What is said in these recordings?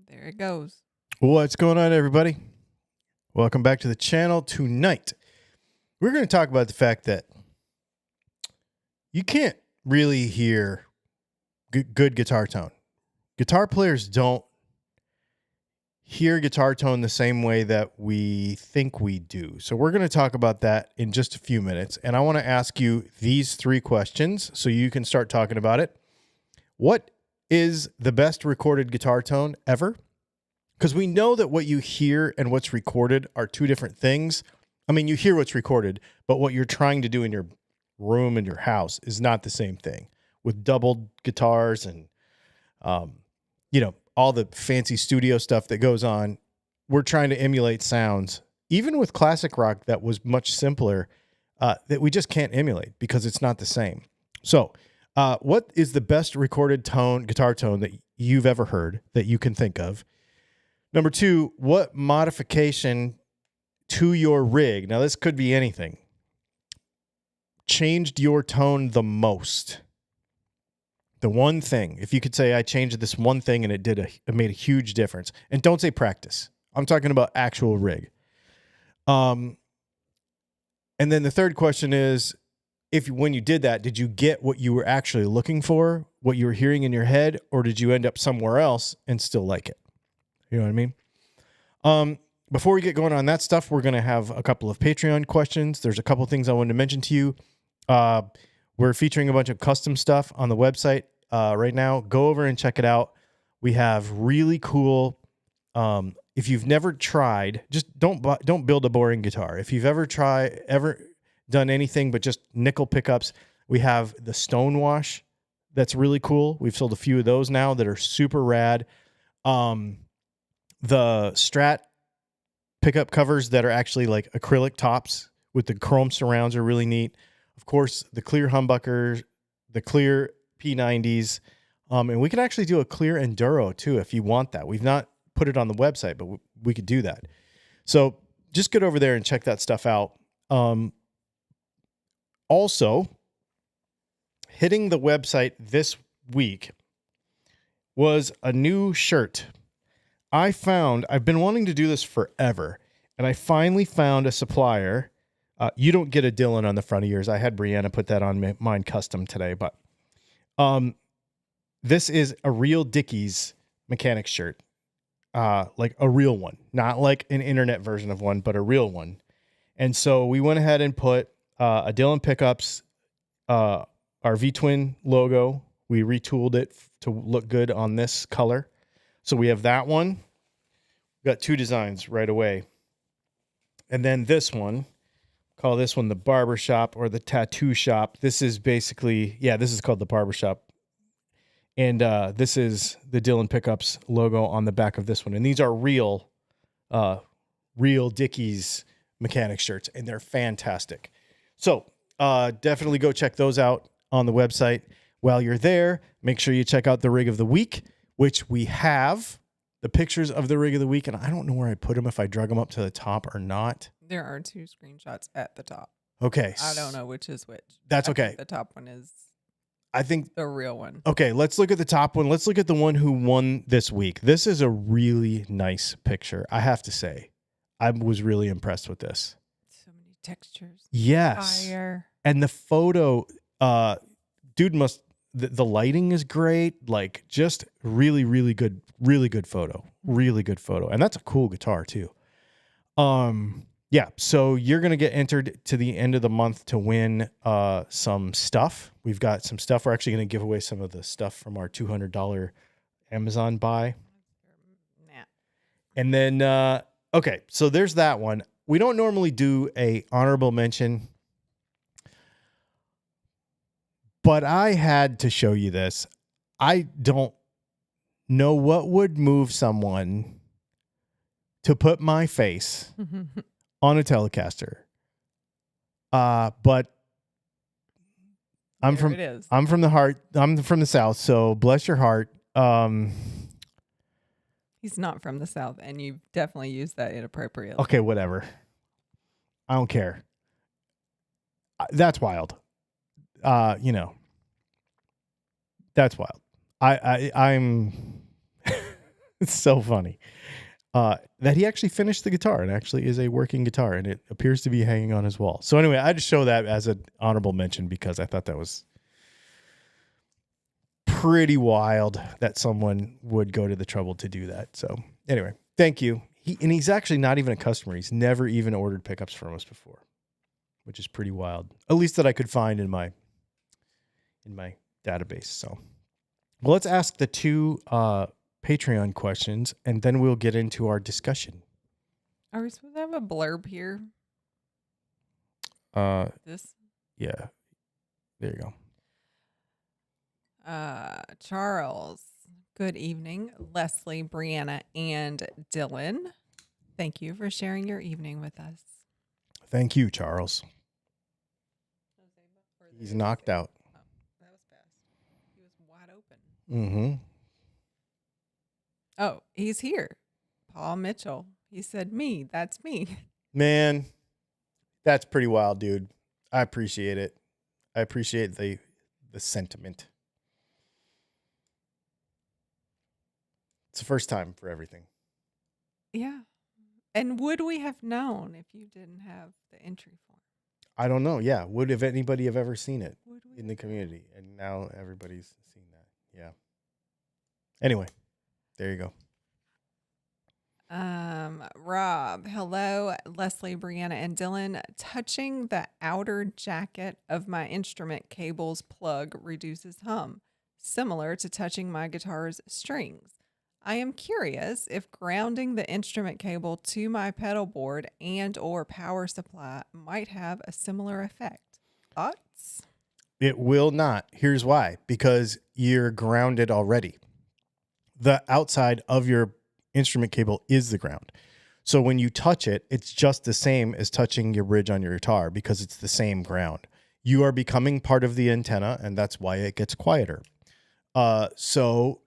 There it goes. What's going on, everybody? Welcome back to the channel. Tonight, we're going to talk about the fact that you can't really hear good guitar tone. Guitar players don't hear guitar tone the same way that we think we do. So we're going to talk about that in just a few minutes. And I want to ask you these 3 questions so you can start talking about it. What is the best recorded guitar tone ever? Because we know that what you hear and what's recorded are 2 different things. I mean, you hear what's recorded, but what you're trying to do in your room and your house is not the same thing. With doubled guitars and, all the fancy studio stuff that goes on, we're trying to emulate sounds, even with classic rock that was much simpler, that we just can't emulate because it's not the same. So what is the best recorded guitar tone that you've ever heard that you can think of? Number 2, what modification to your rig, now this could be anything, changed your tone the most? The one thing, if you could say, I changed this one thing and it made a huge difference. And don't say practice. I'm talking about actual rig. And then the third question is, when you did that, did you get what you were actually looking for, what you were hearing in your head, or did you end up somewhere else and still like it? You know what I mean? Before we get going on that stuff, we're going to have a couple of Patreon questions. There's a couple of things I wanted to mention to you. We're featuring a bunch of custom stuff on the website right now. Go over and check it out. We have really cool. If you've never tried, just don't build a boring guitar. If you've ever done anything but just nickel pickups, we have the Stonewash. That's really cool. We've sold a few of those now that are super rad. The Strat pickup covers that are actually like acrylic tops with the chrome surrounds are really neat. Of course, the clear humbuckers, the clear P90s, and we could actually do a clear Enduro too if you want that. We've not put it on the website, but we could do that. So just get over there and check that stuff out. Also, hitting the website this week was a new shirt. I've been wanting to do this forever, and I finally found a supplier. You don't get a Dylan on the front of yours. I had Brianna put that on mine custom today, but this is a real Dickies mechanic shirt, like a real one, not like an internet version of one, but a real one. And so we went ahead and put a Dylan Pickups, our V-Twin logo. We retooled it to look good on this color. So we have that one. We got 2 designs right away. And then this one, call this one the barbershop or the tattoo shop. This is basically, this is called the barbershop. And this is the Dylan Pickups logo on the back of this one. And these are real Dickies mechanic shirts, and they're fantastic. So definitely go check those out on the website. While you're there, make sure you check out the rig of the week, which we have the pictures of the rig of the week. And I don't know where I put them, if I drug them up to the top or not. There are 2 screenshots at the top. Okay. I don't know which is which. That's okay. The top one is, I think, the real one. Okay, let's look at the top one. Let's look at the one who won this week. This is a really nice picture, I have to say. I was really impressed with this. So many textures. Yes. Fire. And the photo, the lighting is great. Like, just really, really good photo. Really good photo. And that's a cool guitar too. So you're going to get entered to the end of the month to win some stuff. We've got some stuff. We're actually going to give away some of the stuff from our $200 Amazon buy. Nah. And then, okay, so there's that one. We don't normally do a honorable mention, but I had to show you this. I don't know what would move someone to put my face on a Telecaster. But I'm from the heart. I'm from the South, so bless your heart. He's not from the South, and you definitely used that inappropriately. Okay, whatever. I don't care. That's wild. That's wild. I'm It's so funny. That he actually finished the guitar and actually is a working guitar, and it appears to be hanging on his wall. So anyway, I just show that as an honorable mention because I thought that was pretty wild that someone would go to the trouble to do that. So anyway, thank you. He's actually not even a customer. He's never even ordered pickups from us before, which is pretty wild. At least that I could find in my database. So, well, let's ask the two Patreon questions, and then we'll get into our discussion. Are we supposed to have a blurb here? This? Yeah. There you go. Charles, good evening. Leslie, Brianna, and Dylan. Thank you for sharing your evening with us. Thank you, Charles. He's knocked out. Oh, that was fast. He was wide open. Mm-hmm. Oh, he's here. Paul Mitchell. He said, me. That's me. Man, that's pretty wild, dude. I appreciate it. I appreciate the sentiment. It's the first time for everything. Yeah. And would we have known if you didn't have the entry form? I don't know. Yeah. Would have anybody have ever seen it Would we? in the community? And now everybody's seen that. Yeah. Anyway, there you go. Rob, hello, Leslie, Brianna, and Dylan. Touching the outer jacket of my instrument cable's plug reduces hum, similar to touching my guitar's strings. I am curious if grounding the instrument cable to my pedal board and or power supply might have a similar effect. Thoughts? It will not. Here's why. Because you're grounded already. The outside of your instrument cable is the ground. So when you touch it, it's just the same as touching your bridge on your guitar because it's the same ground. You are becoming part of the antenna, and that's why it gets quieter. So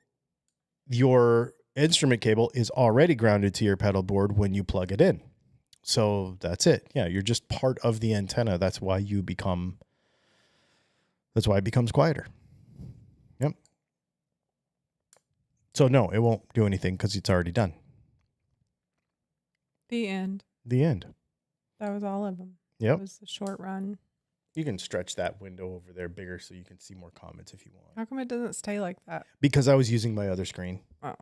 your instrument cable is already grounded to your pedal board when you plug it in. So that's it. Yeah, you're just part of the antenna. That's why it becomes quieter. Yep. So no, it won't do anything because it's already done. The end. The end. That was all of them. Yep. It was a short run. You can stretch that window over there bigger so you can see more comments if you want. How come it doesn't stay like that? Because I was using my other screen. Oh.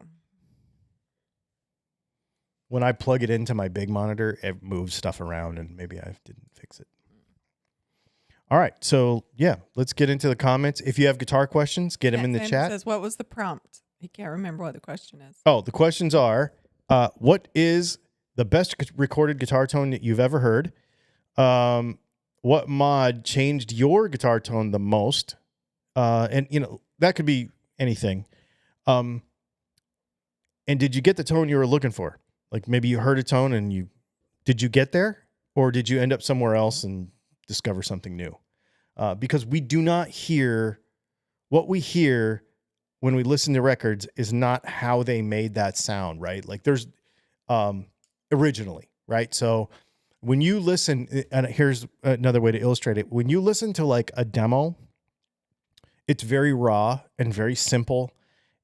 When I plug it into my big monitor, it moves stuff around and maybe I didn't fix it. All right. So, yeah, let's get into the comments. If you have guitar questions, get them in the chat. Says, what was the prompt? He can't remember what the question is. Oh, the questions are, what is the best recorded guitar tone that you've ever heard? What mod changed your guitar tone the most? And, that could be anything. And did you get the tone you were looking for? Like maybe you heard a tone and did you get there? Or did you end up somewhere else and discover something new? Because we do not hear what we hear when we listen to records is not how they made that sound, right? Like there's originally, right? So when you listen, and here's another way to illustrate it. When you listen to like a demo, it's very raw and very simple.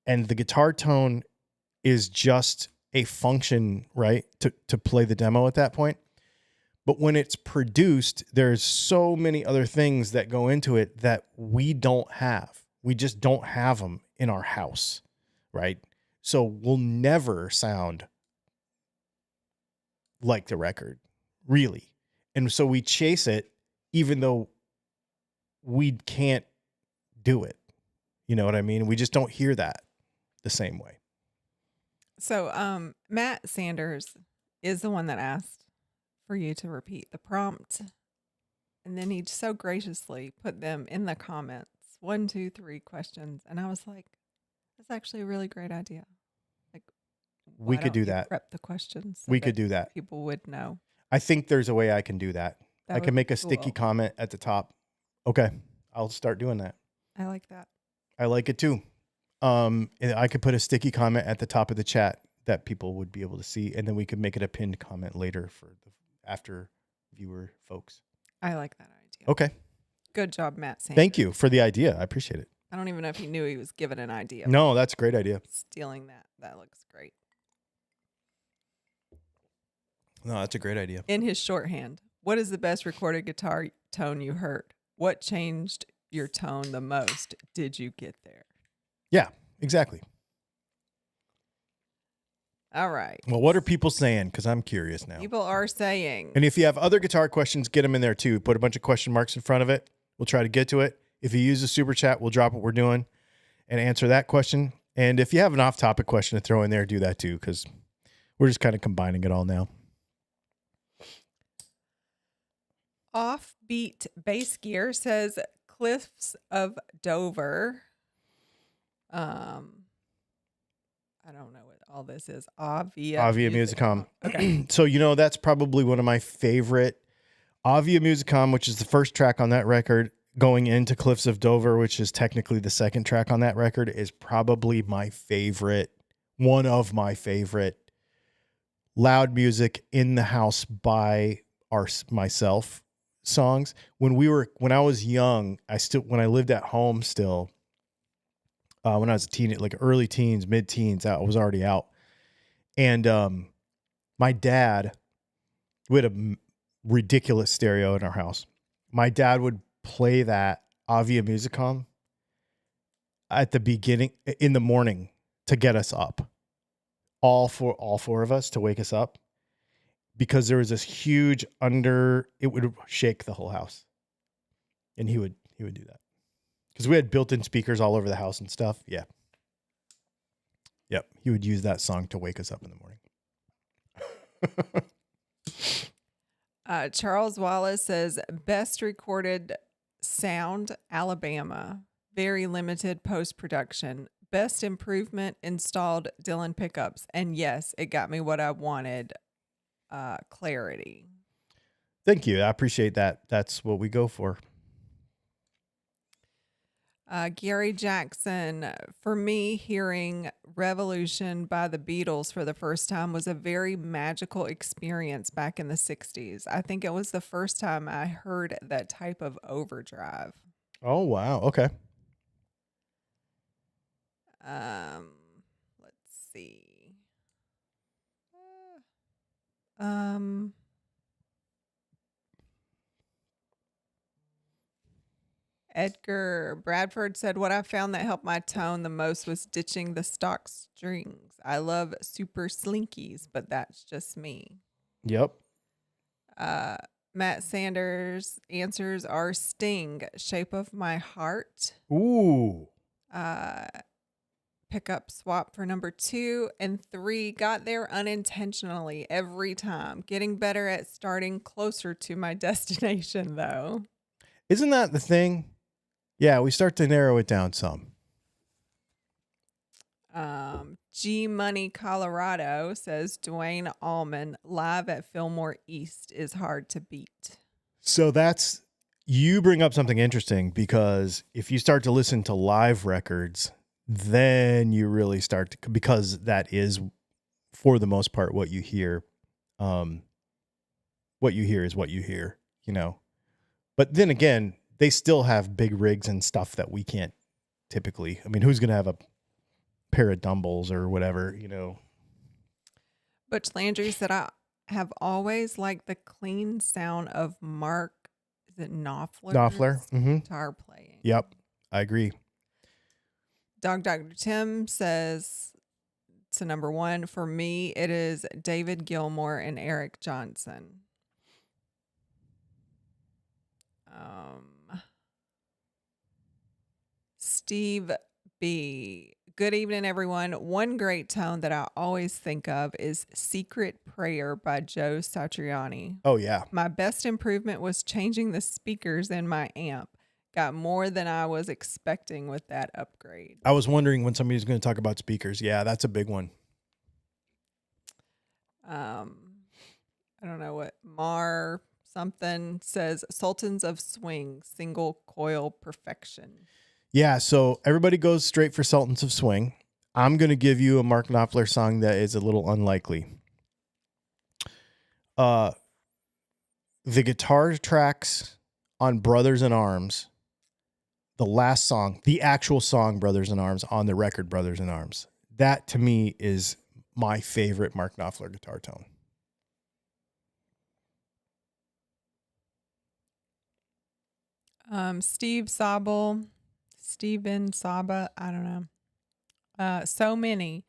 And the guitar tone is just a function, right? To play the demo at that point. But when it's produced, there's so many other things that go into it that we don't have. We just don't have them in our house, right? So we'll never sound like the record, really. And so we chase it even though we can't do it. You know what I mean? We just don't hear that the same way. So Matt Sanders is the one that asked for you to repeat the prompt. And then he so graciously put them in the comments. 1, 2, 3 questions. And I was like, that's actually a really great idea. Like, we could do that. Prep the questions. So we could do that. People would know. I think there's a way I can do that. I can make a sticky comment at the top. Okay. I'll start doing that. I like that. I like it too. I could put a sticky comment at the top of the chat that people would be able to see, and then we could make it a pinned comment later for the after viewer folks. I like that idea. Okay. Good job, Matt Sanders. Thank you for the idea. I appreciate it. I don't even know if he knew he was given an idea. No, that's a great idea. Stealing that. That looks great. No, that's a great idea. In his shorthand, what is the best recorded guitar tone you heard? What changed your tone the most? Did you get there? Yeah, exactly. All right. Well, what are people saying? Because I'm curious now. People are saying. And if you have other guitar questions, get them in there too. Put a bunch of question marks in front of it. We'll try to get to it. If you use the super chat, we'll drop what we're doing and answer that question. And if you have an off-topic question to throw in there, do that too, because we're just kind of combining it all now. Offbeat Bass Gear says Cliffs of Dover. I don't know what all this is. Avia Musicom. Okay. So, that's probably one of my favorite. Avia Musicom, which is the first track on that record, going into Cliffs of Dover, which is technically the second track on that record, is probably my favorite, one of my favorite loud music in the house by myself songs. When I was young, when I lived at home still, when I was a teen, like early teens, mid-teens, I was already out. And my dad, we had a ridiculous stereo in our house. My dad would play that Avia Musicom at the beginning in the morning to get us up. All four of us, to wake us up, because there was this huge it would shake the whole house. And he would do that. Because we had built-in speakers all over the house and stuff. Yeah. Yep. He would use that song to wake us up in the morning. Charles Wallace says best recorded sound, Alabama. Very limited post-production. Best improvement, installed Dylan pickups. And yes, it got me what I wanted. Clarity. Thank you. I appreciate that. That's what we go for. Gary Jackson, for me, hearing Revolution by the Beatles for the first time was a very magical experience back in the 60s. I think it was the first time I heard that type of overdrive. Oh, wow. Okay. Let's see. Edgar Bradford said, what I found that helped my tone the most was ditching the stock strings. I love super slinkies, but that's just me. Yep. Matt Sanders answers are Sting, Shape of My Heart. Ooh. Pickup swap for number 2 and 3. Got there unintentionally every time. Getting better at starting closer to my destination, though. Isn't that the thing? Yeah, we start to narrow it down some. G Money Colorado says Dwayne Allman live at Fillmore East is hard to beat. So you bring up something interesting, because if you start to listen to live records, then you really start to, because that is for the most part what you hear. What you hear is what you hear, But then again, they still have big rigs and stuff that we can't typically. I mean, who's going to have a pair of dumbbells or whatever, Butch Landry said, I have always liked the clean sound of Mark, is it Knopfler's guitar playing. Yep, I agree. Dr. Tim says to number 1, for me, it is David Gilmour and Eric Johnson. Steve B. Good evening, everyone. One great tone that I always think of is Secret Prayer by Joe Satriani. Oh, yeah. My best improvement was changing the speakers in my amp. Got more than I was expecting with that upgrade. I was wondering when somebody's going to talk about speakers. Yeah, that's a big one. I don't know what Mar something says. Sultans of Swing, single coil perfection. Yeah, so everybody goes straight for Sultans of Swing. I'm going to give you a Mark Knopfler song that is a little unlikely. The guitar tracks on Brothers in Arms the last song, the actual song Brothers in Arms on the record Brothers in Arms. That to me is my favorite Mark Knopfler guitar tone. Steven Saba, I don't know. So Many,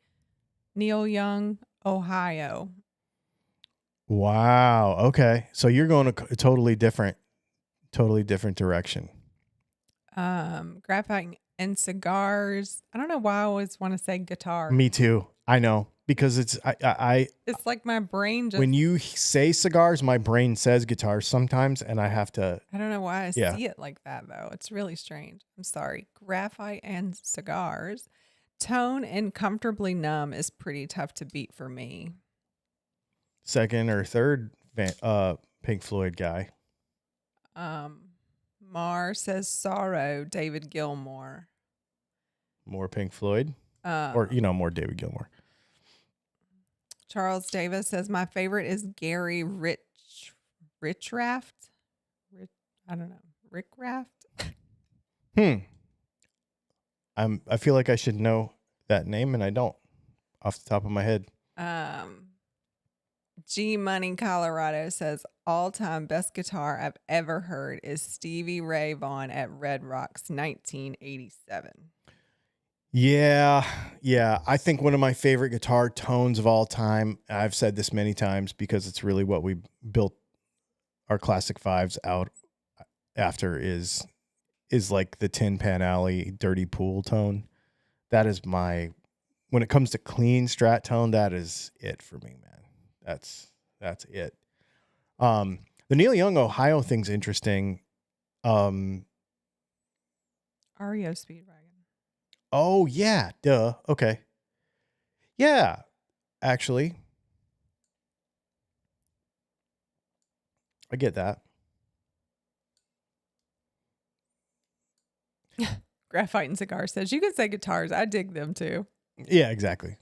Neil Young, Ohio. Wow. Okay. So you're going a totally different direction. Graphite and Cigars. I don't know why I always want to say guitar. Me too. I know, because it's It's like my brain just. when you say cigars, my brain says guitars sometimes, and I have to. I don't know why I Yeah. see it like that though. It's really strange. I'm sorry. Graphite and Cigars. Tone and Comfortably Numb is pretty tough to beat for me. Second or third Pink Floyd guy. Mar says Sorrow, David Gilmour. More Pink Floyd, or more David Gilmour. Charles Davis says my favorite is Gary Richraft. I don't know. Rickraft. I feel like I should know that name, and I don't off the top of my head. G Money Colorado says all-time best guitar I've ever heard is Stevie Ray Vaughan at Red Rocks 1987. Yeah. I think one of my favorite guitar tones of all time, I've said this many times because it's really what we built our classic fives out after, is like the Tin Pan Alley Dirty Pool tone. That is when it comes to clean Strat tone, that is it for me, man. That's it. The Neil Young Ohio thing's interesting. REO Speedwagon. Oh yeah, duh. Okay. Yeah, actually, I get that. Graphite and Cigar says you could say guitars. I dig them too. Yeah, exactly.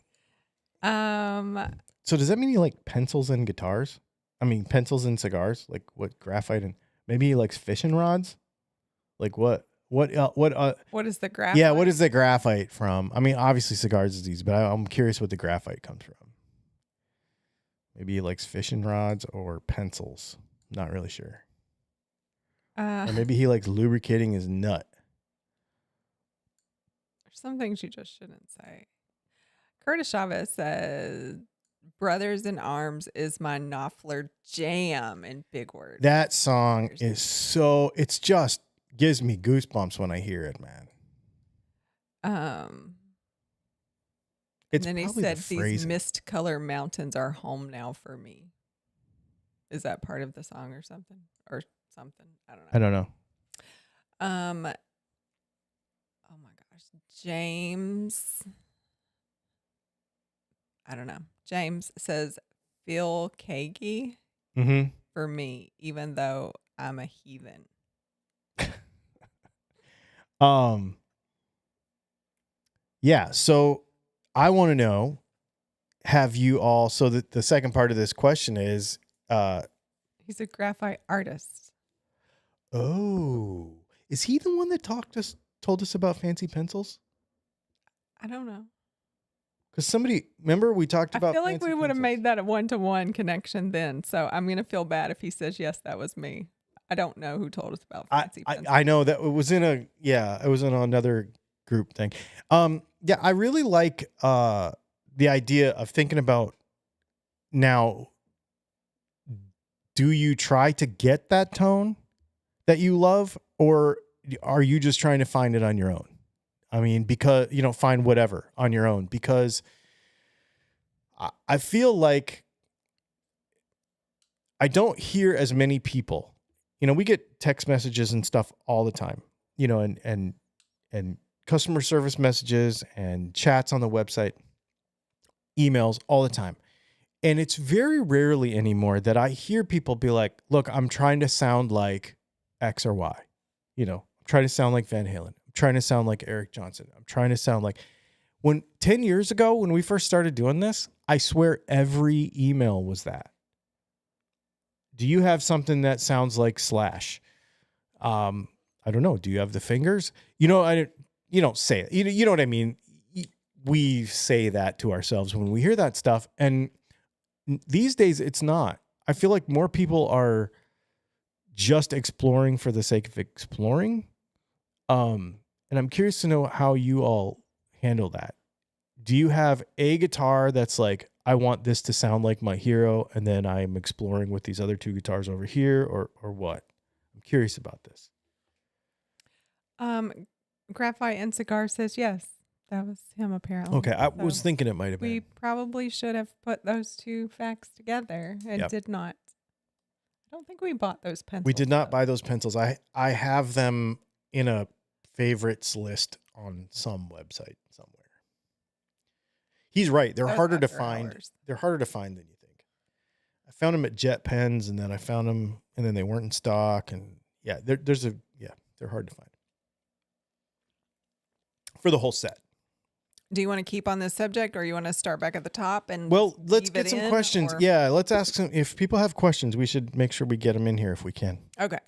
So does that mean he like pencils and guitars? I mean, pencils and cigars? Like what, graphite, and maybe he likes fishing rods? Like what is the graphite? Yeah, what is the graphite from? I mean, obviously cigars is easy, but I'm curious what the graphite comes from. Maybe he likes fishing rods or pencils. Not really sure. Or maybe he likes lubricating his nut. There's some things you just shouldn't say. Curtis Chavez says Brothers in Arms is my Knopfler jam in big words. That song is it's just gives me goosebumps when I hear it, man. And then he said these mist color mountains are home now for me. Is that part of the song or something? Or something? I don't know. Oh my gosh. James. I don't know. James says Phil Kagi for me, even though I'm a heathen. Yeah, so I want to know, have you all, so the second part of this question is he's a graphite artist. Oh, is he the one that told us about fancy pencils? I don't know. Because somebody, remember we talked about, I feel like we would have made that a one-to-one connection then. So I'm going to feel bad if he says, yes, that was me. I don't know who told us about fancy pencils. I know that it was in another group thing. Yeah, I really like the idea of thinking about now, do you try to get that tone that you love, or are you just trying to find it on your own? I mean, because, find whatever on your own, because I feel like I don't hear as many people, we get text messages and stuff all the time, and customer service messages and chats on the website, emails all the time. And it's very rarely anymore that I hear people be like, look, I'm trying to sound like X or Y, I'm trying to sound like Van Halen. Trying to sound like Eric Johnson. I'm trying to sound like 10 years ago when we first started doing this, I swear every email was that. Do you have something that sounds like Slash? I don't know. Do you have the fingers? You know, you don't say it. You know what I mean? We say that to ourselves when we hear that stuff. And these days it's not. I feel like more people are just exploring for the sake of exploring. And I'm curious to know how you all handle that. Do you have a guitar that's like, I want this to sound like my hero, and then I'm exploring with these other two guitars over here, or what? I'm curious about this. Graphite and Cigar says yes. That was him apparently. Okay, I was thinking it might have been. We probably should have put those two facts together and did not. I don't think we bought those pencils. We did not buy those pencils. I have them in a favorites list on some website somewhere. He's right. They're harder to find. They're harder to find than you think. I found them at Jet Pens, and then I found them, and then they weren't in stock. And yeah, they're hard to find for the whole set. Do you want to keep on this subject, or you want to start back at the top? And let's get some questions. Yeah, let's ask some. If people have questions, we should make sure we get them in here if we can. Okay,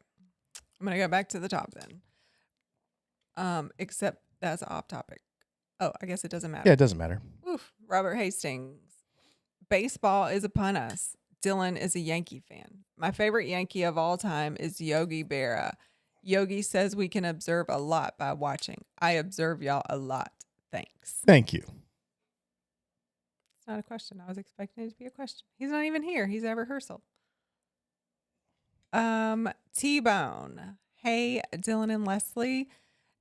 I'm gonna go back to the top then. Except that's off topic. Oh, I guess it doesn't matter. Yeah, it doesn't matter. Oof. Robert Hastings. Baseball is upon us. Dylan is a Yankee fan. My favorite Yankee of all time is Yogi Berra. Yogi says we can observe a lot by watching. I observe y'all a lot. Thanks. Thank you. It's not a question. I was expecting it to be a question. He's not even here. He's at rehearsal. T-Bone. Hey, Dylan and Leslie.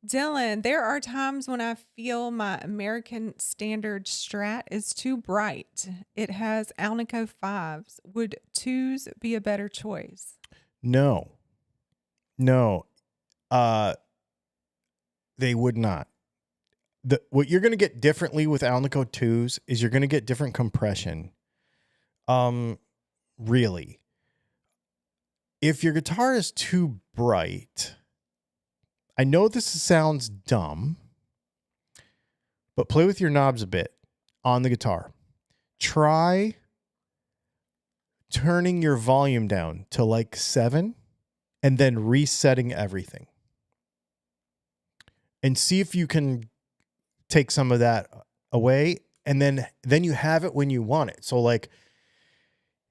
Dylan, there are times when I feel my American Standard Strat is too bright. It has Alnico 5s. Would 2s be a better choice? No. They would not. What you're going to get differently with Alnico 2s is you're going to get different compression. Really. If your guitar is too bright, I know this sounds dumb, but play with your knobs a bit on the guitar. Try turning your volume down to like 7 and then resetting everything. And see if you can take some of that away, and then you have it when you want it. So like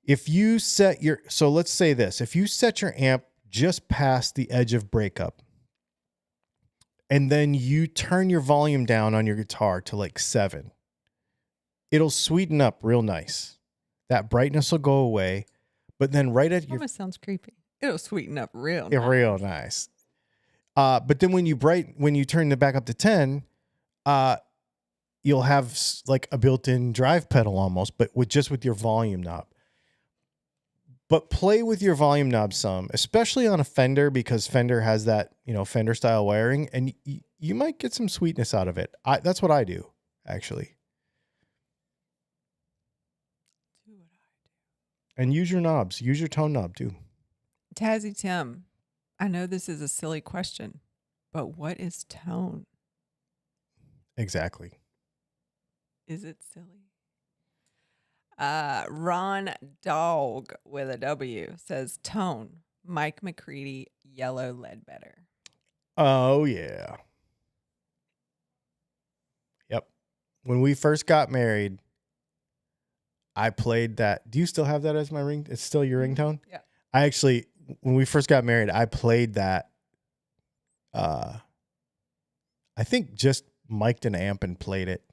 if you let's say this, if you set your amp just past the edge of breakup, and then you turn your volume down on your guitar to like 7, it'll sweeten up real nice. That brightness will go away, but then right at almost sounds creepy. It'll sweeten up real nice. But then when you turn it back up to 10, you'll have like a built-in drive pedal almost, but with your volume knob. But play with your volume knob some, especially on a Fender, because Fender has that, Fender style wiring, and you might get some sweetness out of it. That's what I do, actually. And use your knobs. Use your tone knob too. Tazzy Tim, I know this is a silly question, but what is tone? Exactly. Is it silly? Ron Dog with a W says tone. Mike McCready, Yellow Ledbetter. Oh yeah. Yep. When we first got married, I played that. Do you still have that as my ring? It's still your ringtone? Yeah. I actually, when we first got married, I played that. I think just mic'd an amp and played it.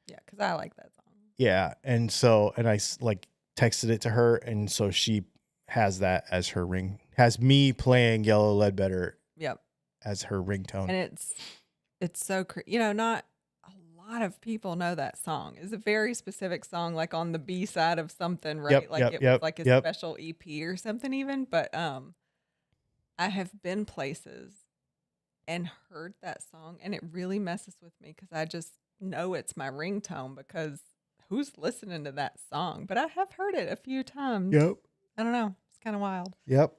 Yeah, because I like that song. Yeah, and I like texted it to her, and so she has that as her ring. Has me playing Yellow Ledbetter. Yep. As her ringtone, and it's so not a lot of people know that song. It's a very specific song, like on the B side of something, right? Yep, like yep, it yep, was like a yep. special EP or something, even. But I have been places and heard that song, and it really messes with me because I just know it's my ringtone, because who's listening to that song? But I have heard it a few times. Yep. I don't know. It's kind of wild. Yep.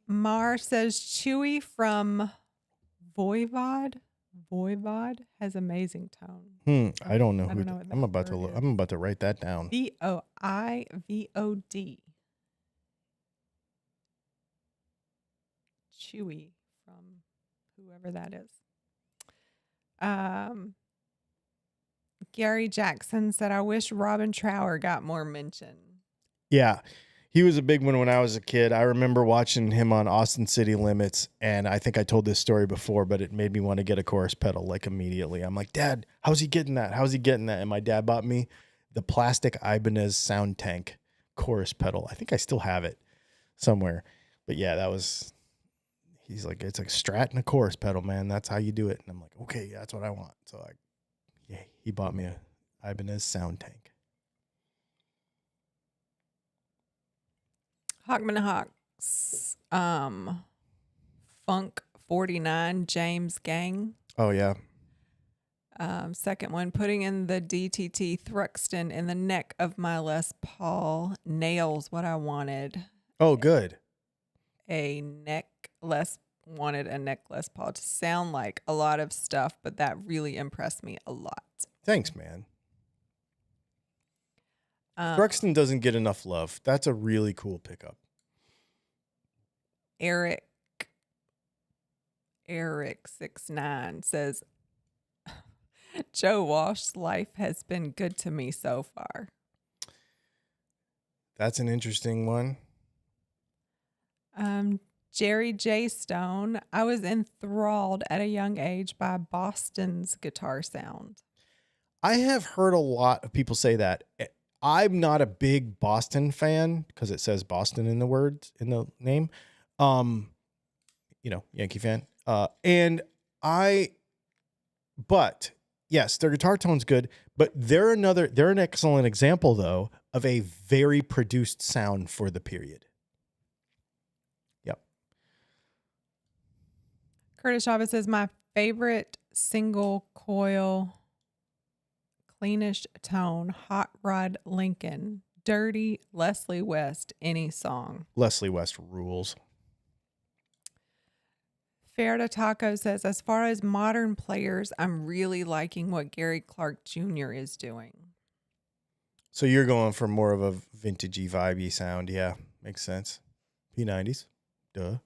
Mar says Chewy from Voivod has amazing tone. I don't know I'm about to look. I'm about to write that down. Voivod. Chewy whoever that is. Gary Jackson said, I wish Robin Trower got more mention. Yeah. He was a big one when I was a kid. I remember watching him on Austin City Limits, and I think I told this story before, but it made me want to get a chorus pedal like immediately. I'm like, Dad, how's he getting that? How's he getting that? And my dad bought me the plastic Ibanez Sound Tank chorus pedal. I think I still have it somewhere. But yeah, he's like, it's a Strat and a chorus pedal, man. That's how you do it. And I'm like, okay, that's what I want. So he bought me a Ibanez Sound Tank. Hawkman Hawks, Funk 49, James Gang. Oh, yeah. Second one, putting in the DTT Thruxton in the neck of my Les Paul nails what I wanted. Oh, good. Wanted a neck Les Paul to sound like a lot of stuff, but that really impressed me a lot. Thanks, man. Thruxton doesn't get enough love. That's a really cool pickup. Eric 69 says, Joe Walsh's life has been good to me so far. That's an interesting one. Jerry J. Stone, I was enthralled at a young age by Boston's guitar sound. I have heard a lot of people say that. I'm not a big Boston fan because it says Boston in the name. Yankee fan. But yes, their guitar tone's good, but they're an excellent example though of a very produced sound for the period. Yep. Curtis Chavez says, my favorite single coil cleanish tone, Hot Rod Lincoln, dirty Leslie West, any song. Leslie West rules. Ferda Taco says, as far as modern players, I'm really liking what Gary Clark Jr. is doing. So you're going for more of a vintagey, vibey sound. Yeah, makes sense. P90s. Duh.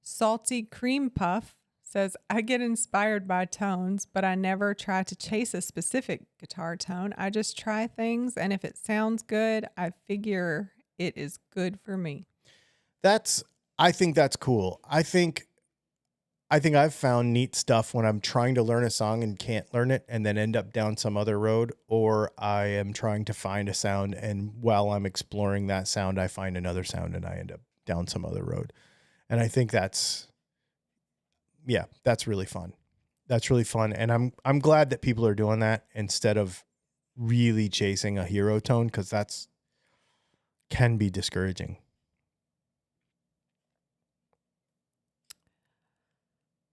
Salty Cream Puff says, I get inspired by tones, but I never try to chase a specific guitar tone. I just try things, and if it sounds good, I figure it is good for me. I think that's cool. I think I've found neat stuff when I'm trying to learn a song and can't learn it and then end up down some other road, or I am trying to find a sound and while I'm exploring that sound, I find another sound and I end up down some other road. And I think that's really fun. That's really fun. And I'm glad that people are doing that instead of really chasing a hero tone, because that's can be discouraging.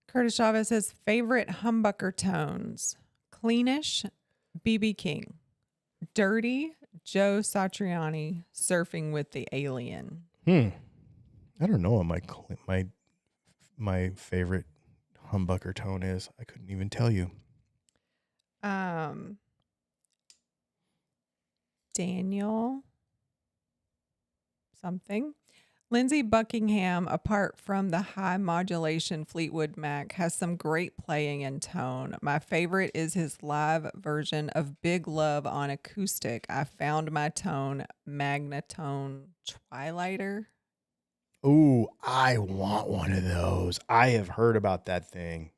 Curtis Chavez says, favorite humbucker tones, cleanish, BB King, dirty, Joe Satriani, surfing with the alien. I don't know what my favorite humbucker tone is. I couldn't even tell you. Daniel something. Lindsey Buckingham, apart from the high modulation Fleetwood Mac, has some great playing and tone. My favorite is his live version of Big Love on acoustic. I found my tone, Magnatone Twilighter. Ooh, I want one of those. I have heard about that thing.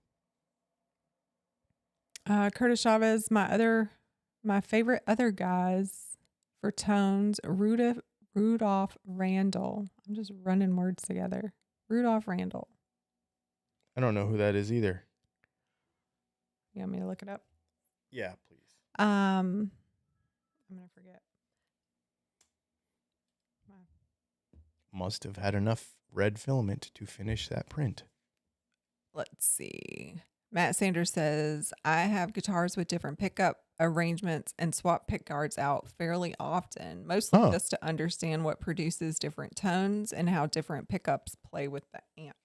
Curtis Chavez, my favorite other guys for tones, Rudolph Randall. I'm just running words together. Rudolph Randall. I don't know who that is either. You want me to look it up? Yeah, please. I'm gonna forget. Must have had enough red filament to finish that print. Let's see. Matt Sanders says, I have guitars with different pickup arrangements and swap pick guards out fairly often, mostly just to understand what produces different tones and how different pickups play with the amp.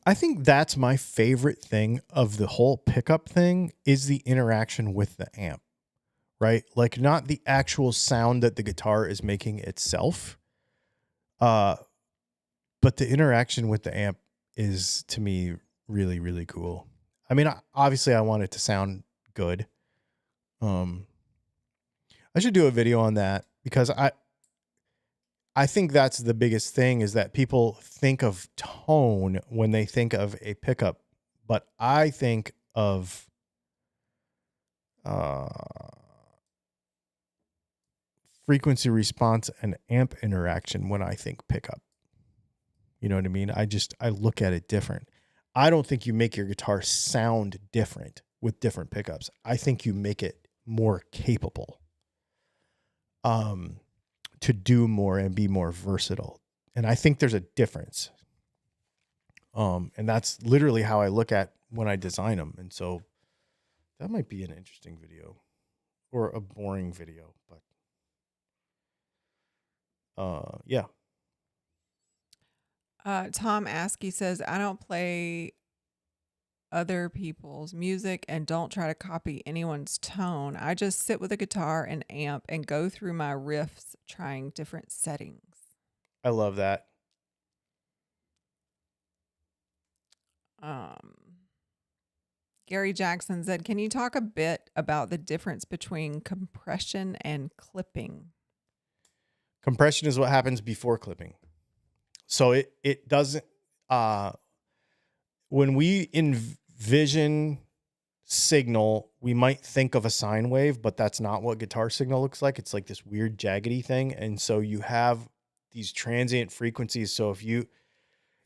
I think that's my favorite thing of the whole pickup thing is the interaction with the amp, right? Like not the actual sound that the guitar is making itself, but the interaction with the amp is to me really, really cool. I mean, obviously I want it to sound good. I should do a video on that because I think that's the biggest thing is that people think of tone when they think of a pickup, but I think of frequency response and amp interaction when I think pickup. You know what I mean? I look at it different. I don't think you make your guitar sound different with different pickups. I think you make it more capable to do more and be more versatile. And I think there's a difference. And that's literally how I look at when I design them. And so that might be an interesting video or a boring video, but yeah. Tom Askey says, I don't play other people's music and don't try to copy anyone's tone. I just sit with a guitar and amp and go through my riffs trying different settings. I love that. Gary Jackson said, can you talk a bit about the difference between compression and clipping? Compression is what happens before clipping. So it doesn't, when we envision signal, we might think of a sine wave, but that's not what guitar signal looks like. It's like this weird jaggedy thing. And so you have these transient frequencies. So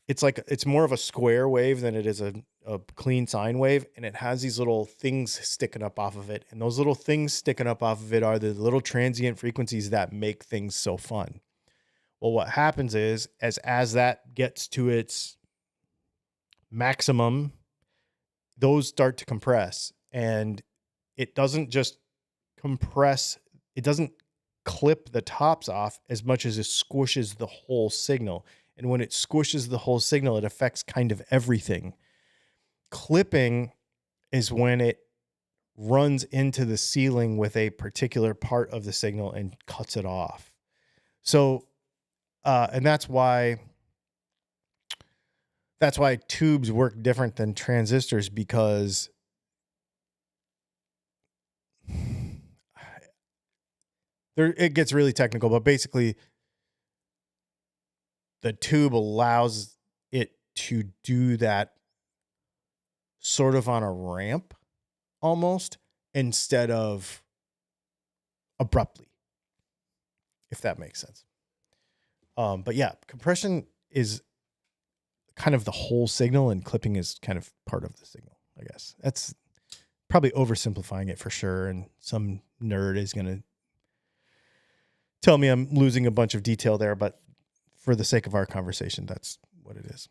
it's more of a square wave than it is a clean sine wave. And it has these little things sticking up off of it. And those little things sticking up off of it are the little transient frequencies that make things so fun. Well, what happens is as that gets to its maximum, those start to compress, and it doesn't just compress. It doesn't clip the tops off as much as it squishes the whole signal. And when it squishes the whole signal, it affects kind of everything. Clipping is when it runs into the ceiling with a particular part of the signal and cuts it off. So, and that's why tubes work different than transistors, because it gets really technical, but basically the tube allows it to do that sort of on a ramp almost, instead of abruptly, if that makes sense. But yeah, compression is kind of the whole signal and clipping is kind of part of the signal, I guess. That's probably oversimplifying it for sure. And some nerd is going to tell me I'm losing a bunch of detail there, but for the sake of our conversation, that's what it is.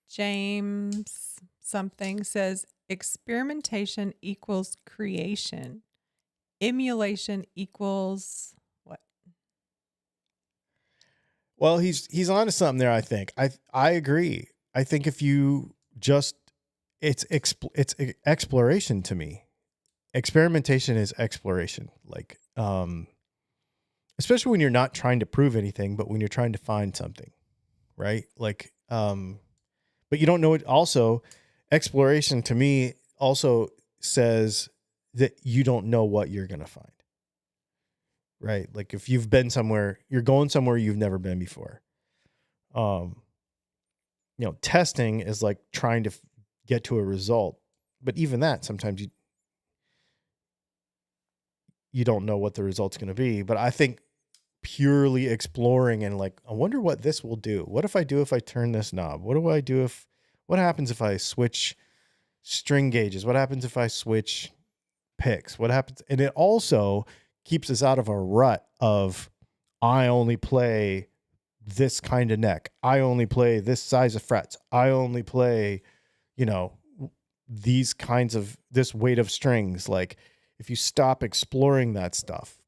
James something says, experimentation equals creation. Emulation equals what? Well, he's onto something there, I think. I agree. I think if you just it's exploration to me. Experimentation is exploration. Like especially when you're not trying to prove anything, but when you're trying to find something, right? Like but you don't know it. Also, exploration to me also says that you don't know what you're going to find. Right? Like if you've been somewhere, you're going somewhere you've never been before. Testing is like trying to get to a result, but even that, sometimes you don't know what the result's going to be. But I think purely exploring and like, I wonder what this will do. What if I turn this knob? What happens if I switch string gauges? What happens if I switch picks? What happens? And it also keeps us out of a rut of, I only play this kind of neck. I only play this size of frets. I only play, this weight of strings. Like if you stop exploring that stuff.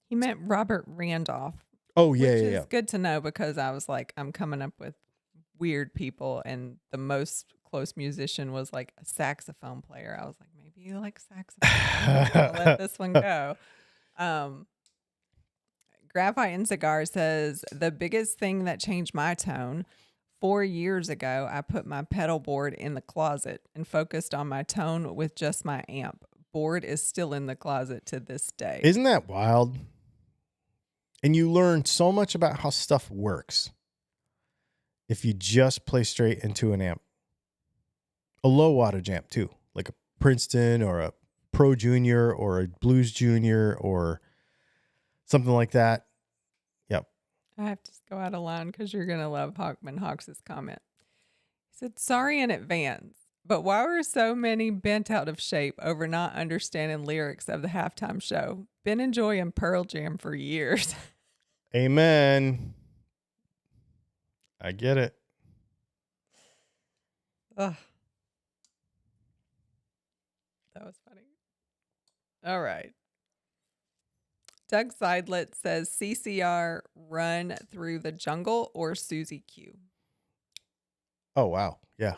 He meant Robert Randolph. Oh yeah, which yeah, is good to know, because I was like, I'm coming up with weird people, and the most close musician was like a saxophone player. I was like, maybe you like saxophone. I'll let this one go. Graphite and Cigar says, the biggest thing that changed my tone, 4 years ago, I put my pedal board in the closet and focused on my tone with just my amp. Board is still in the closet to this day. Isn't that wild? And you learn so much about how stuff works if you just play straight into an amp. A low wattage amp too, like a Princeton or a Pro Junior or a Blues Junior or something like that. Yep. I have to go out of line because you're going to love Hawkman Hawks' comment. He said, sorry in advance, but why were so many bent out of shape over not understanding lyrics of the halftime show? Been enjoying Pearl Jam for years. Amen. I get it. Ugh. That was funny. All right. Doug Seidlet says CCR Run Through the Jungle or Susie Q. Oh, wow. Yeah.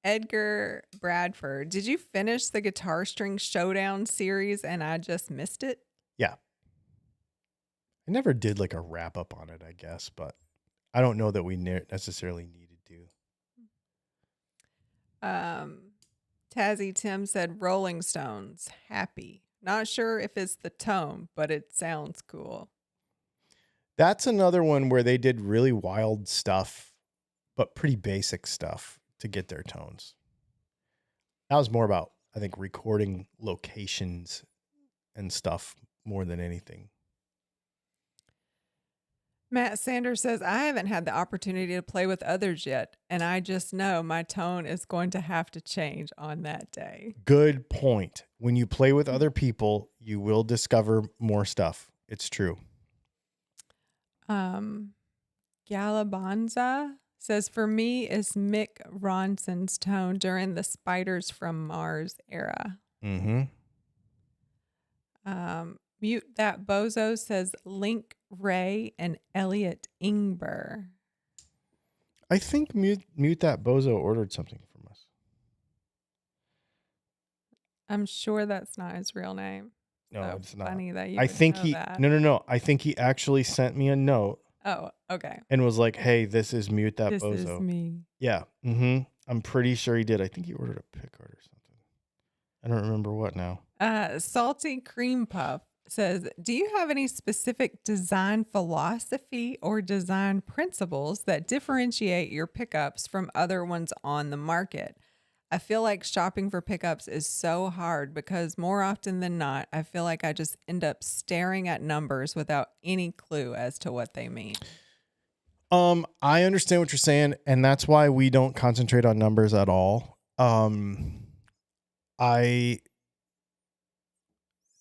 Edgar Bradford, did you finish the Guitar String Showdown series and I just missed it? Yeah. I never did like a wrap up on it, I guess, but I don't know that we necessarily needed to. Tazzy Tim said Rolling Stones, Happy. Not sure if it's the tone, but it sounds cool. That's another one where they did really wild stuff, but pretty basic stuff to get their tones. That was more about, I think, recording locations and stuff more than anything. Matt Sanders says, I haven't had the opportunity to play with others yet, and I just know my tone is going to have to change on that day. Good point. When you play with other people, you will discover more stuff. It's true. Galabanza says, for me, it's Mick Ronson's tone during the Spiders from Mars era. Mm-hmm. Mute That Bozo says Link Ray and Elliot Ingber. I think Mute That Bozo ordered something from us. I'm sure that's not his real name. No, so it's not. Funny that you I would think know he that. No. I think he actually sent me a note. Oh, okay. And was like, "Hey, this is Mute That This Bozo." is me. Yeah. Mm-hmm. I'm pretty sure he did. I think he ordered a pickguard or something. I don't remember what now. Salty Cream Puff says, do you have any specific design philosophy or design principles that differentiate your pickups from other ones on the market? I feel like shopping for pickups is so hard because more often than not, I feel like I just end up staring at numbers without any clue as to what they mean. I understand what you're saying, and that's why we don't concentrate on numbers at all.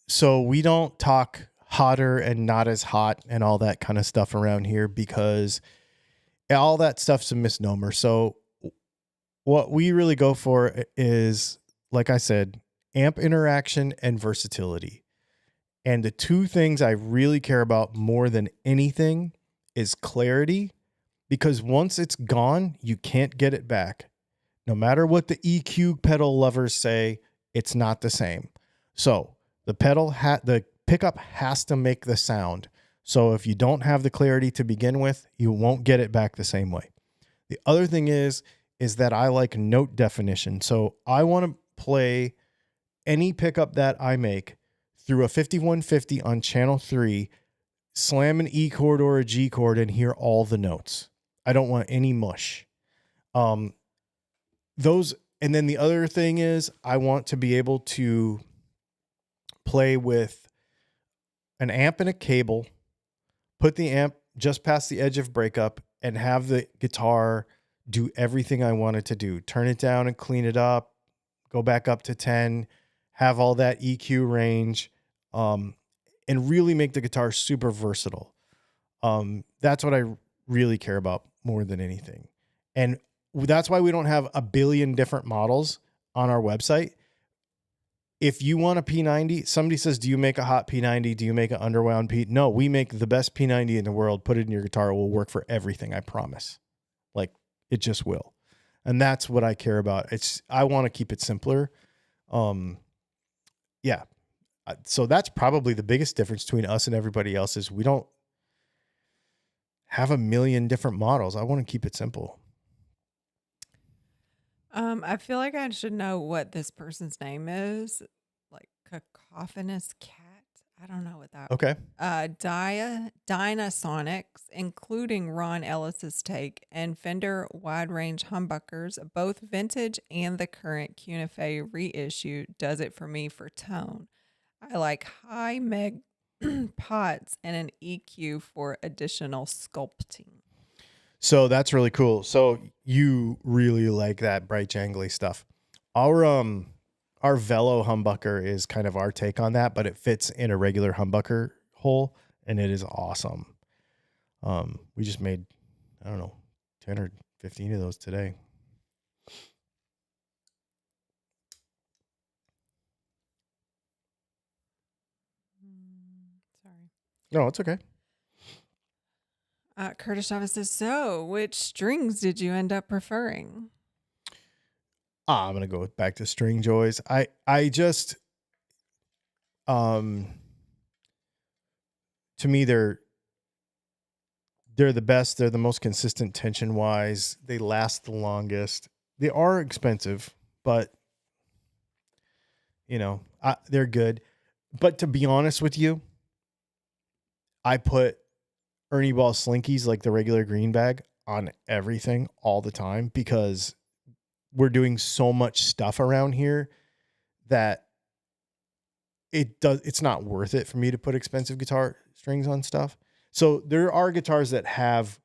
So we don't talk hotter and not as hot and all that kind of stuff around here because all that stuff's a misnomer. So what we really go for is, like I said, amp interaction and versatility. And the two things I really care about more than anything is clarity, because once it's gone, you can't get it back. No matter what the EQ pedal lovers say, it's not the same. So the pickup has to make the sound. So if you don't have the clarity to begin with, you won't get it back the same way. The other thing is that I like note definition. So I want to play any pickup that I make through a 5150 on channel 3, slam an E chord or a G chord and hear all the notes. I don't want any mush. And then the other thing is I want to be able to play with an amp and a cable, put the amp just past the edge of breakup, and have the guitar do everything I want it to do. Turn it down and clean it up, go back up to 10, have all that EQ range, and really make the guitar super versatile. That's what I really care about more than anything. And that's why we don't have a billion different models on our website. If you want a P90, somebody says, do you make a hot P90? Do you make an underwound P? No, we make the best P90 in the world. Put it in your guitar. It will work for everything. I promise. Like, it just will. And that's what I care about. I want to keep it simpler. Yeah. So that's probably the biggest difference between us and everybody else is we don't have a million different models. I want to keep it simple. I feel like I should know what this person's name is. Like cacophonous cat. I don't know what that. Okay. Dynasonics, including Ron Ellis's take, and Fender wide range humbuckers, both vintage and the current Cunifé reissue, does it for me for tone. I like high meg pots and an EQ for additional sculpting. So that's really cool. So you really like that bright jangly stuff. Our Velo humbucker is kind of our take on that, but it fits in a regular humbucker hole and it is awesome. We just made, I don't know, 10 or 15 of those today. Sorry. No, it's okay. Curtis Chavez says, so which strings did you end up preferring? I'm going to go back to String Joys. I just, to me, they're the best. They're the most consistent tension wise. They last the longest. They are expensive, but they're good. But to be honest with you, I put Ernie Ball Slinkies, like the regular green bag, on everything all the time because we're doing so much stuff around here that it's not worth it for me to put expensive guitar strings on stuff. So there are guitars that have,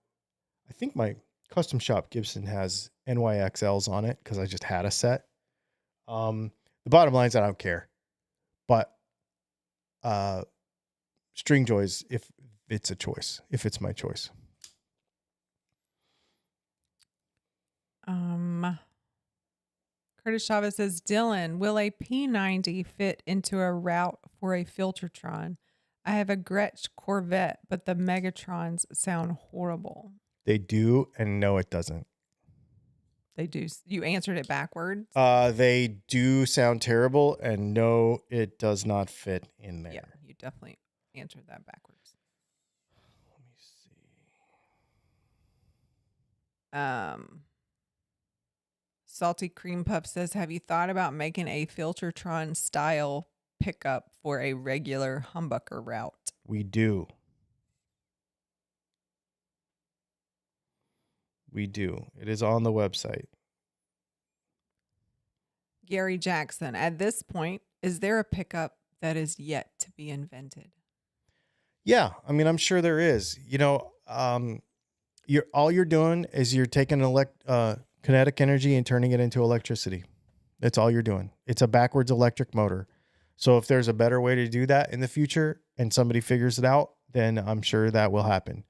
I think my custom shop Gibson has NYXLs on it because I just had a set. The bottom line is I don't care, but String Joys, if it's a choice, if it's my choice. Curtis Chavez says, Dylan, will a P90 fit into a route for a Filtertron? I have a Gretsch Corvette, but the Megatrons sound horrible. They do, and no, it doesn't. They do. You answered it backwards. They do sound terrible, and no, it does not fit in there. Yeah, you definitely answered that backwards. Let me see. Salty Cream Puff says, have you thought about making a Filtertron style pickup for a regular humbucker route? We do. We do. It is on the website. Gary Jackson, at this point, is there a pickup that is yet to be invented? Yeah, I mean, I'm sure there is. All you're doing is you're taking kinetic energy and turning it into electricity. That's all you're doing. It's a backwards electric motor. So if there's a better way to do that in the future and somebody figures it out, then I'm sure that will happen.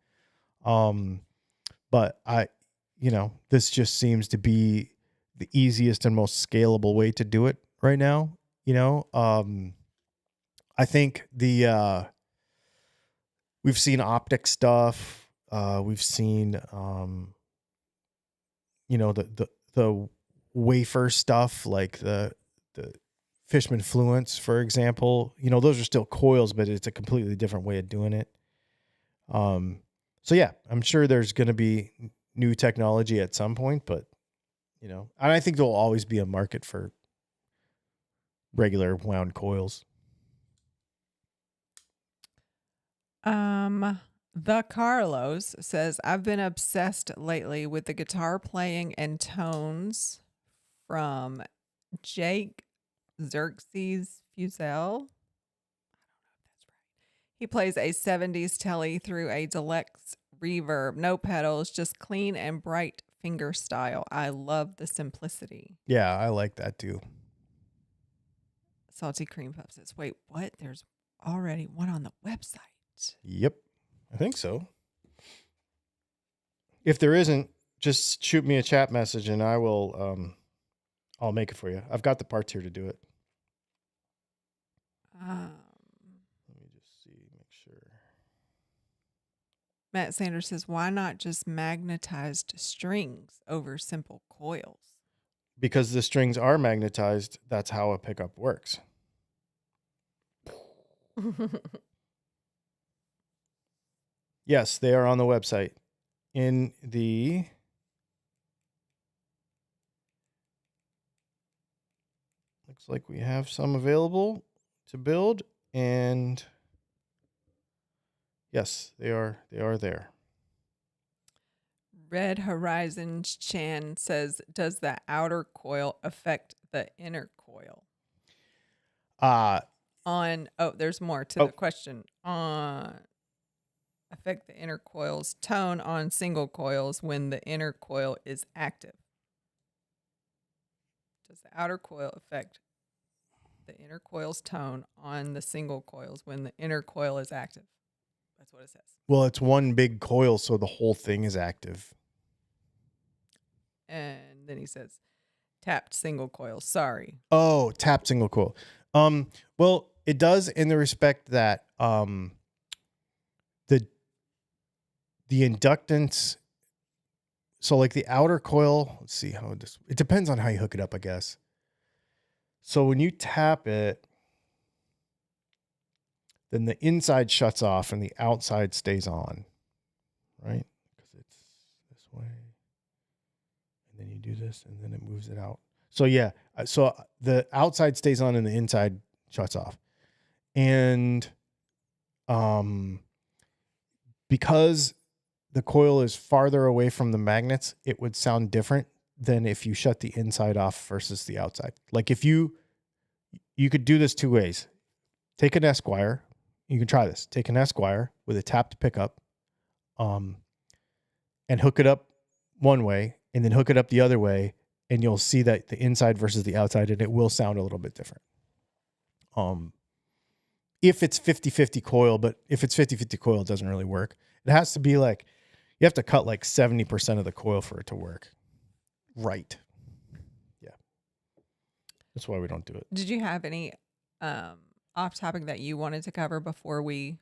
But this just seems to be the easiest and most scalable way to do it right now. I think we've seen optic stuff. We've seen, the wafer stuff, like the Fishman Fluence, for example. Those are still coils, but it's a completely different way of doing it. So yeah, I'm sure there's going to be new technology at some point, but and I think there'll always be a market for regular wound coils. The Carlos says, I've been obsessed lately with the guitar playing and tones from Jake Xerxes Fusel. I don't know if that's right. He plays a 70s telly through a deluxe reverb, no pedals, just clean and bright finger style. I love the simplicity. Yeah, I like that too. Salty Cream Puff says, wait, what? There's already one on the website. Yep, I think so. If there isn't, just shoot me a chat message and I will, I'll make it for you. I've got the parts here to do it. Let me just see, make sure. Matt Sanders says, why not just magnetized strings over simple coils? Because the strings are magnetized. That's how a pickup works. Yes, they are on the website. In the looks like we have some available to build, and yes, they are there. Red Horizons Chan says, does the outer coil affect the inner coil? There's more to the question. Affect the inner coil's tone on single coils when the inner coil is active. Does the outer coil affect the inner coil's tone on the single coils when the inner coil is active? That's what it says. Well, it's one big coil, so the whole thing is active. And then he says, tapped single coil. Sorry. Oh, tapped single coil. Well, it does in the respect that the inductance. So like the outer coil, let's see how it depends on how you hook it up, I guess. So when you tap it, then the inside shuts off and the outside stays on, right? Because it's this way. And then you do this and then it moves it out. So yeah, so the outside stays on and the inside shuts off. And because the coil is farther away from the magnets, it would sound different than if you shut the inside off versus the outside. Like if you could do this two ways. Take an Esquire. You can try this. Take an Esquire with a tapped pickup, and hook it up one way and then hook it up the other way. And you'll see that the inside versus the outside, and it will sound a little bit different. If it's 50-50 coil, but if it's 50-50 coil, it doesn't really work. It has to be like, you have to cut like 70% of the coil for it to work. Right. Yeah. That's why we don't do it. Did you have any off topic that you wanted to cover before we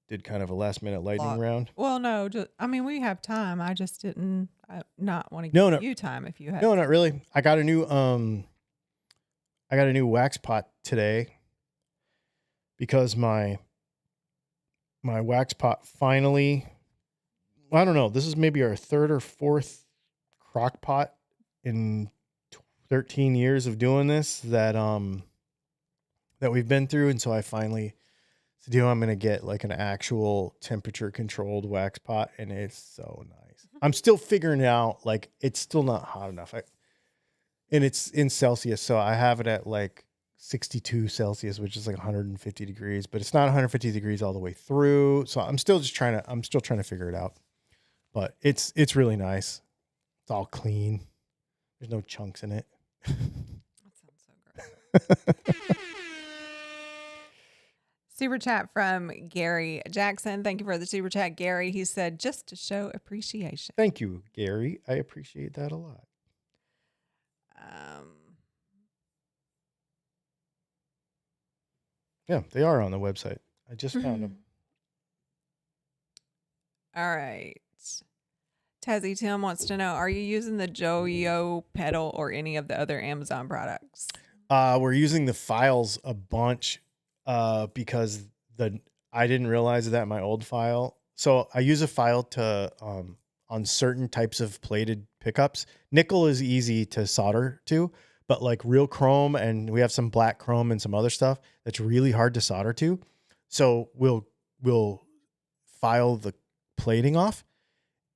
did kind of a last minute lightning round? Well, no, we have time. I just didn't not want to give you time if you had. No, not really. I got a new wax pot today because my wax pot finally, I don't know, this is maybe our third or fourth crock pot in 13 years of doing this that we've been through. And so I finally said, I'm going to get like an actual temperature controlled wax pot, and it's so nice. I'm still figuring it out. Like, it's still not hot enough. And it's in Celsius. So I have it at like 62 Celsius, which is like 150 degrees, but it's not 150 degrees all the way through. So I'm still trying to figure it out, but it's really nice. It's all clean. There's no chunks in it. That sounds so great. Super chat from Gary Jackson. Thank you for the super chat, Gary. He said, just to show appreciation. Thank you, Gary. I appreciate that a lot. Yeah, they are on the website. I just found them. All right. Tezzy Tim wants to know, are you using the Joyo pedal or any of the other Amazon products? We're using the files a bunch because I didn't realize that my old file. So I use a file to on certain types of plated pickups. Nickel is easy to solder to, but like real chrome, and we have some black chrome and some other stuff that's really hard to solder to. So we'll file the plating off,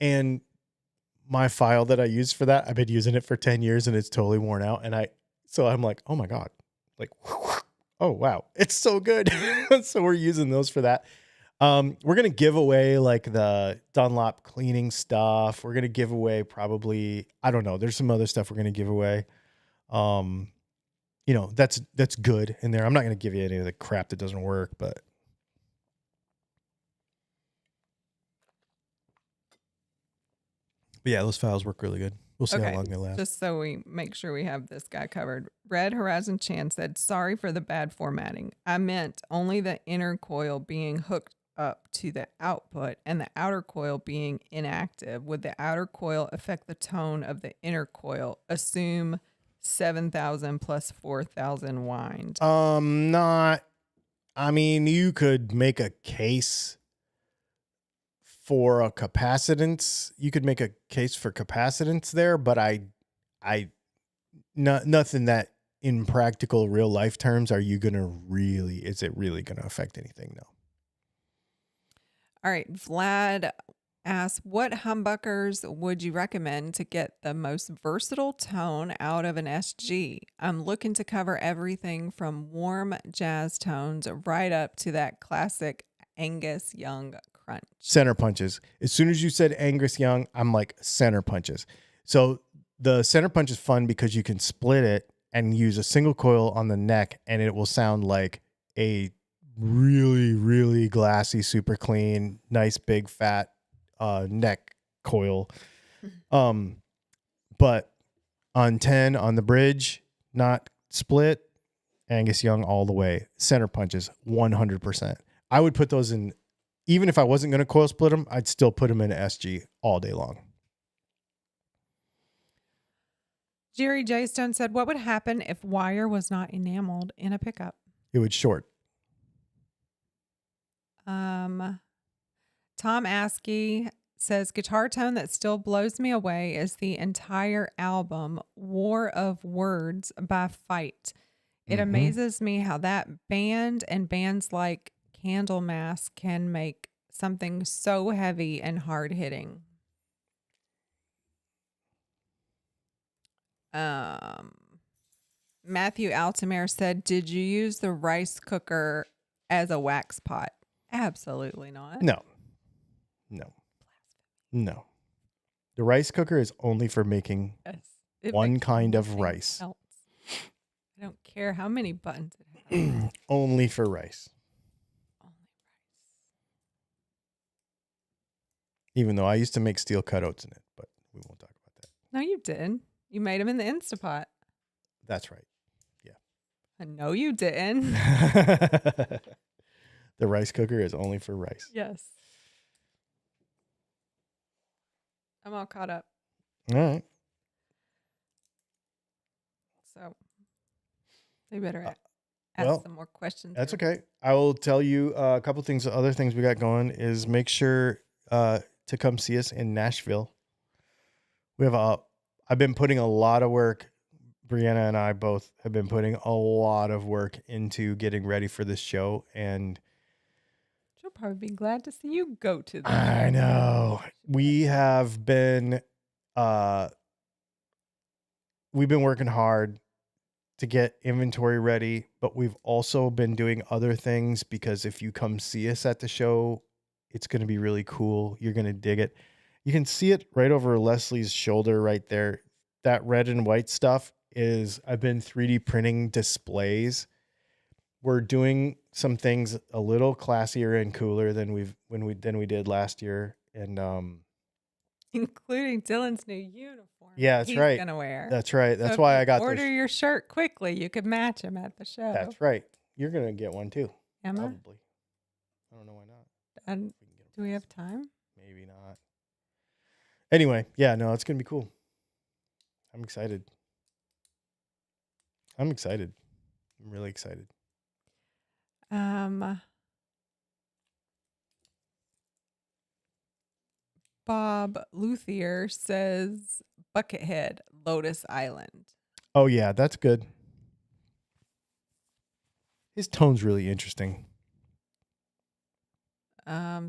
and my file that I use for that, I've been using it for 10 years and it's totally worn out. And so I'm like, oh my God, like, oh wow, it's so good. So we're using those for that. We're going to give away like the Dunlop cleaning stuff. We're going to give away probably, I don't know, there's some other stuff we're going to give away. That's good in there. I'm not going to give you any of the crap that doesn't work, but yeah, those files work really good. We'll see how long they last. Just so we make sure we have this guy covered. Red Horizon Chan said, sorry for the bad formatting. I meant only the inner coil being hooked up to the output and the outer coil being inactive. Would the outer coil affect the tone of the inner coil? Assume 7,000 plus 4,000 wind. Not. I mean, you could make a case for a capacitance. You could make a case for capacitance there, but nothing that in practical real life terms is it really gonna affect anything? No. All right. Vlad asks, what humbuckers would you recommend to get the most versatile tone out of an SG? I'm looking to cover everything from warm jazz tones right up to that classic Angus Young crunch. Center punches. As soon as you said Angus Young, I'm like center punches. So the center punch is fun because you can split it and use a single coil on the neck, and it will sound like a really, really glassy, super clean, nice, big, fat neck coil. But on 10 on the bridge, not split, Angus Young all the way. Center punches, 100%. I would put those in, even if I wasn't going to coil split them, I'd still put them in an SG all day long. Jerry J. Stone said, what would happen if wire was not enameled in a pickup? It would short. Tom Askey says, guitar tone that still blows me away is the entire album War of Words by Fight. It amazes me how that band and bands like Candlemass can make something so heavy and hard hitting. Matthew Altamere said, did you use the rice cooker as a wax pot? Absolutely not. No. The rice cooker is only for making one kind of rice. Else. I don't care how many buttons it has. Only for rice. Even though I used to make steel cutouts in it, but we won't talk about that. No, you didn't. You made them in the Instapot. That's right. Yeah. I know you didn't. The rice cooker is only for rice. Yes. I'm all caught up. All right. So they better ask some more questions. That's okay. I will tell you a couple things. Other things we got going is make sure to come see us in Nashville. We have I've been putting a lot of work. Brianna and I both have been putting a lot of work into getting ready for this show, and she'll probably be glad to see you go to that. I know. We have been we've been working hard to get inventory ready, but we've also been doing other things because if you come see us at the show, it's going to be really cool. You're going to dig it. You can see it right over Leslie's shoulder right there. That red and white stuff is, I've been 3D printing displays. We're doing some things a little classier and cooler than we did last year, and including Dylan's new uniform. Yeah, that's right. He's gonna wear. That's right. That's so why I got order your shirt quickly. You could match him at the show. That's right. You're gonna get one too. Am probably. I don't know why not. And do we have time? Maybe not. Anyway, yeah, no, it's gonna be cool. I'm excited. I'm really excited. Bob Luthier says Buckethead, Lotus Island. Oh yeah, that's good. His tone's really interesting.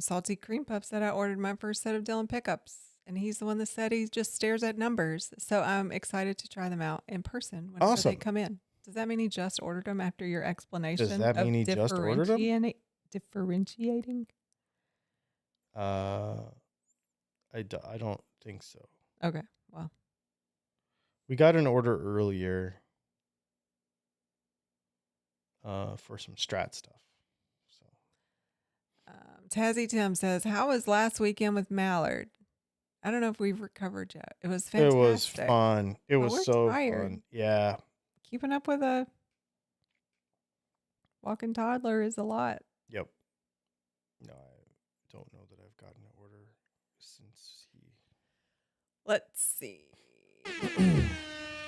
Salty Cream Puff said I ordered my first set of Dylan pickups, and he's the one that said he just stares at numbers. So I'm excited to try them out in person whenever they come in. Does that mean he just ordered them after your explanation? Does that mean he just ordered them? Differentiating? I don't think so. Okay, well. We got an order earlier for some Strat stuff. So, Tazzy Tim says, how was last weekend with Mallard? I don't know if we've recovered yet. It was fantastic. It was fun. It was so fun. Yeah. Keeping up with a walking toddler is a lot. Yep. No, I don't know that I've gotten an order since he... Let's see.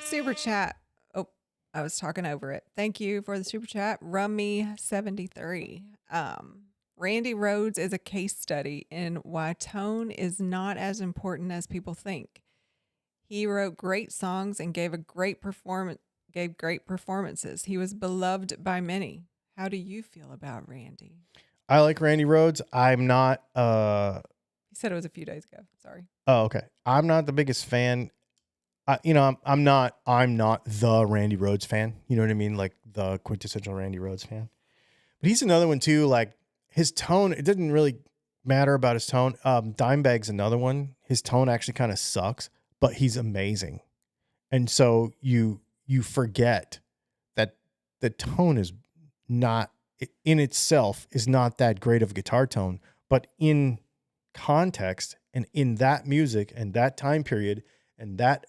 Super chat I was talking over it. Thank you for the super chat. Rummy73. Randy Rhoads is a case study in why tone is not as important as people think. He wrote great songs and gave great performances. He was beloved by many. How do you feel about Randy? I like Randy Rhoads. I'm not. He said it was a few days ago. Sorry. Oh, okay. I'm not the biggest fan. I'm not the Randy Rhoads fan. You know what I mean? Like the quintessential Randy Rhoads fan. But he's another one too. Like his tone, it didn't really matter about his tone. Dimebag's another one. His tone actually kind of sucks, but he's amazing. And so you forget that the tone is not in itself is not that great of a guitar tone, but in context and in that music and that time period and that,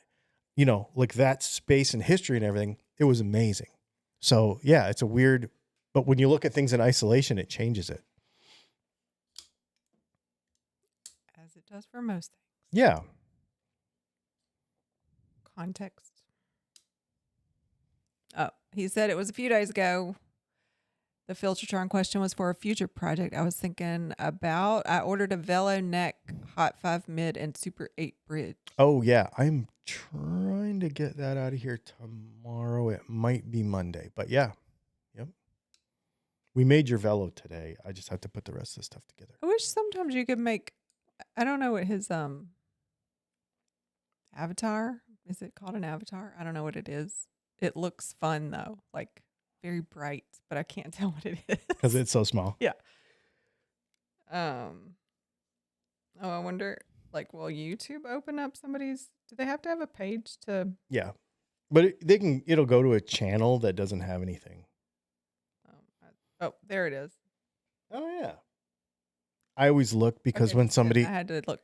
like that space and history and everything, it was amazing. So yeah, it's a weird, but when you look at things in isolation, it changes it. As it does for most things. Yeah. Context. Oh, he said it was a few days ago. The Filtertron question was for a future project I was thinking about. I ordered a Velo neck, Hot 5 mid, and Super 8 bridge. Oh, yeah. I'm trying to get that out of here tomorrow. It might be Monday, but yeah. Yep. We made your Velo today. I just have to put the rest of the stuff together. I wish sometimes you could make, I don't know what his avatar, is it called an avatar? I don't know what it is. It looks fun though, like very bright, but I can't tell what it is. Because it's so small. Yeah. Oh, I wonder, like, will YouTube open up somebody's, do they have to have a page to? Yeah. But it'll go to a channel that doesn't have anything. Oh, there it is. Oh, yeah. I always look because when somebody, I had to look.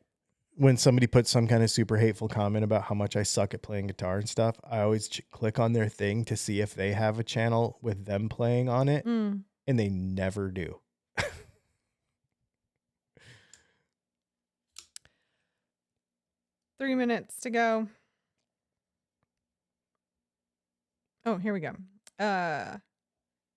When somebody puts some kind of super hateful comment about how much I suck at playing guitar and stuff, I always click on their thing to see if they have a channel with them playing on it. And they never do. 3 minutes to go. Oh, here we go.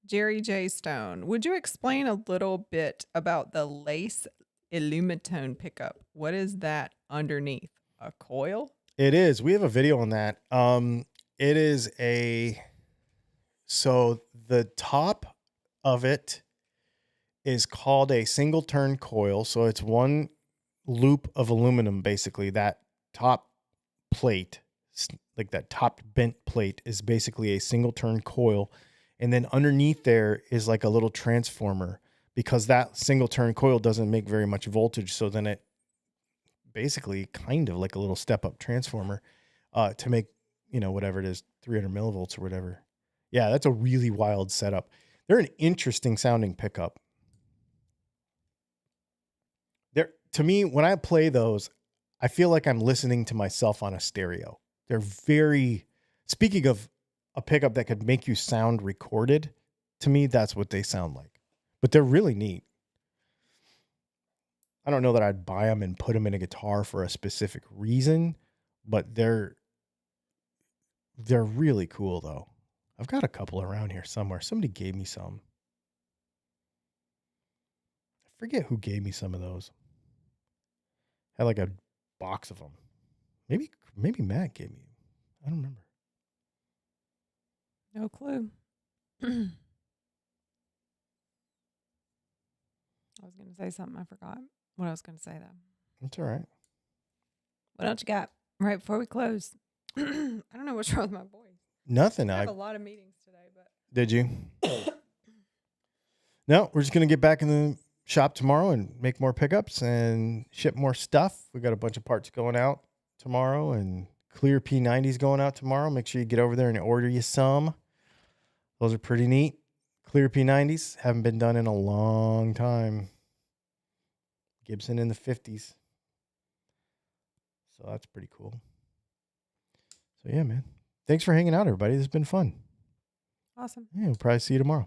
Jerry J. Stone, would you explain a little bit about the lace Illumitone pickup? What is that underneath? A coil? It is. We have a video on that. It is so the top of it is called a single turn coil. So it's one loop of aluminum, basically. That top plate, like that top bent plate, is basically a single turn coil. And then underneath there is like a little transformer, because that single turn coil doesn't make very much voltage. So then it basically kind of like a little step up transformer to make, whatever it is, 300 millivolts or whatever. Yeah, that's a really wild setup. They're an interesting sounding pickup. To me, when I play those, I feel like I'm listening to myself on a stereo. They're speaking of a pickup that could make you sound recorded, to me, that's what they sound like. But they're really neat. I don't know that I'd buy them and put them in a guitar for a specific reason, but they're really cool though. I've got a couple around here somewhere. Somebody gave me some. I forget who gave me some of those. Had like a box of them. Maybe Matt gave me. I don't remember. No clue. I was going to say something. I forgot what I was going to say, though. That's all right. What else you got right before we close? I don't know what's wrong with my voice. Nothing. I have a lot of meetings today. But Did you? No, we're just going to get back in the shop tomorrow and make more pickups and ship more stuff. We got a bunch of parts going out tomorrow, and clear P90s going out tomorrow. Make sure you get over there and order you some. Those are pretty neat. Clear P90s haven't been done in a long time. Gibson in the 50s. So that's pretty cool. So yeah, man. Thanks for hanging out, everybody. This has been fun. Awesome. Yeah, we'll probably see you tomorrow.